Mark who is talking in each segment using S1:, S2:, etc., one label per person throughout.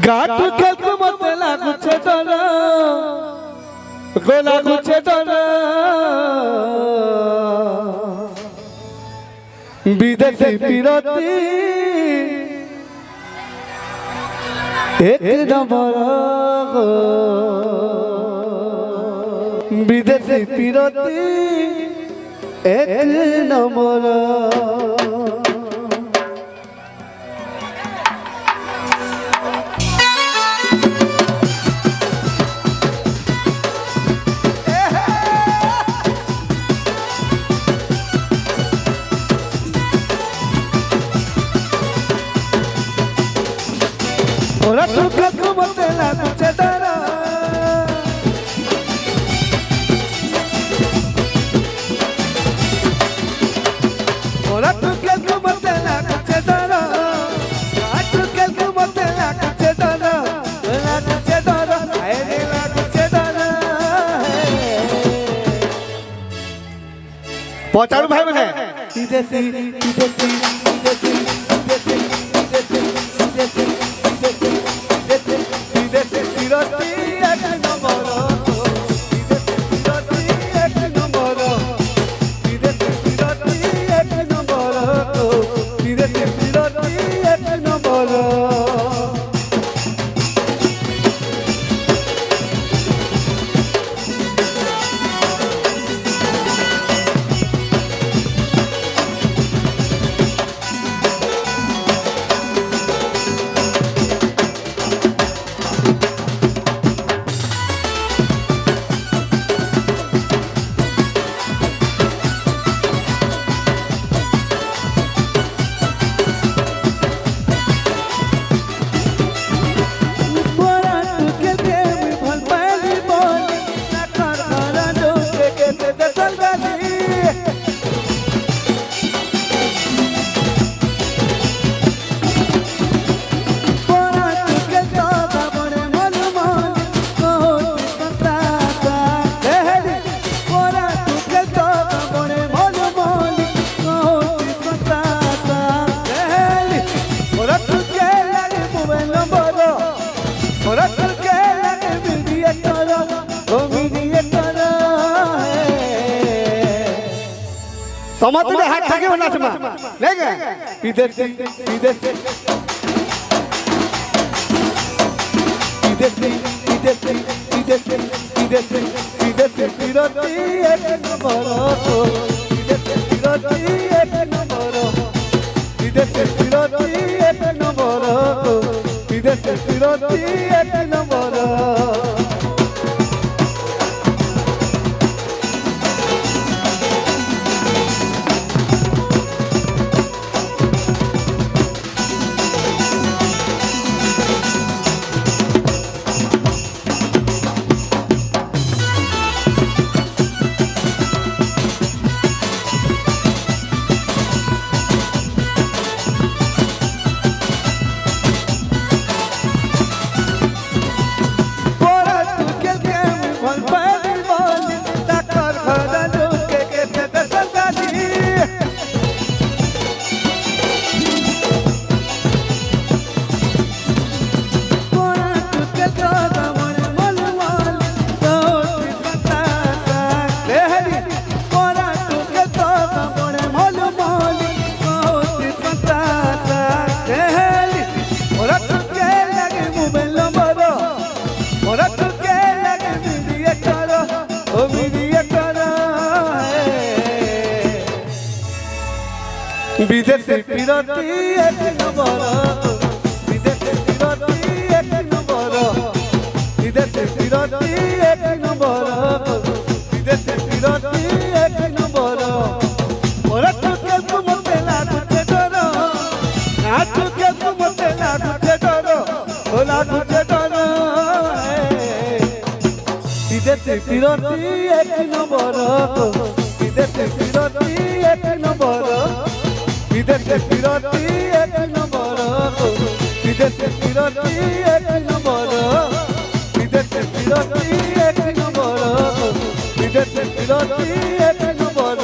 S1: গাটু খেলতে মতে লাগুছে ডর গো লাগুছে ডর বিদেশি বিরতি এক নম্বর বিদেশি বিরতি এক নম্বর ওরা তো কাকু মতে লাগুছে ডর ওরা তো কাকু মতে লাগুছে ডর কাকু কাকু মতে লাগুছে ডর আরে লাগুছে ডর পচারু ভাই মানে বিদেশি বিদেশি বিদেশি বিদেশি বিদেশি বিদেশি समाते हाथ থাকে না তোমা লেগে বিদেশি বিদেশি বিদেশি বিদেশি বিদেশি বিদেশি বিদেশি বিরতি এক নম্বর বিদেশি বিরতি এক নম্বর বিদেশি বিরতি এক নম্বর বিদেশি বিরতি এক নম্বর বিদেশি বিরতি এক নম্বর বিদেশি বিরতি এক নম্বর বিদেশি বিরতি এক নম্বর বিদেশি বিরতি এক নম্বর ওরা তো কেউ মতে লাগুছে ডর নাচু কেউ মতে লাগুছে ডর ও লাগুছে ডর বিদেশি বিরতি এক নম্বর বিদেশি বিরতি এক নম্বর বিদেশে বিরতি এক নম্বর বিদেশে বিরতি এক নম্বর বিদেশে বিরতি এক নম্বর বিদেশে বিরতি এক নম্বর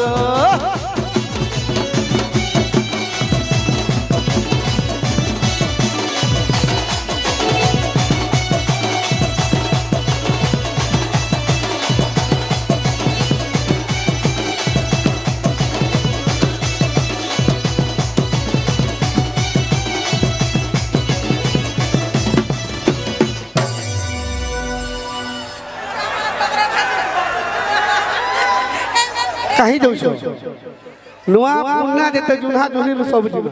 S1: କାହିଁ ଯାଉଛ ନୂଆ ପୁରୁଣା ଯେତେ ଜୁହ୍ନା ଜୁହ୍ନିରୁ ସବୁ ଯିବ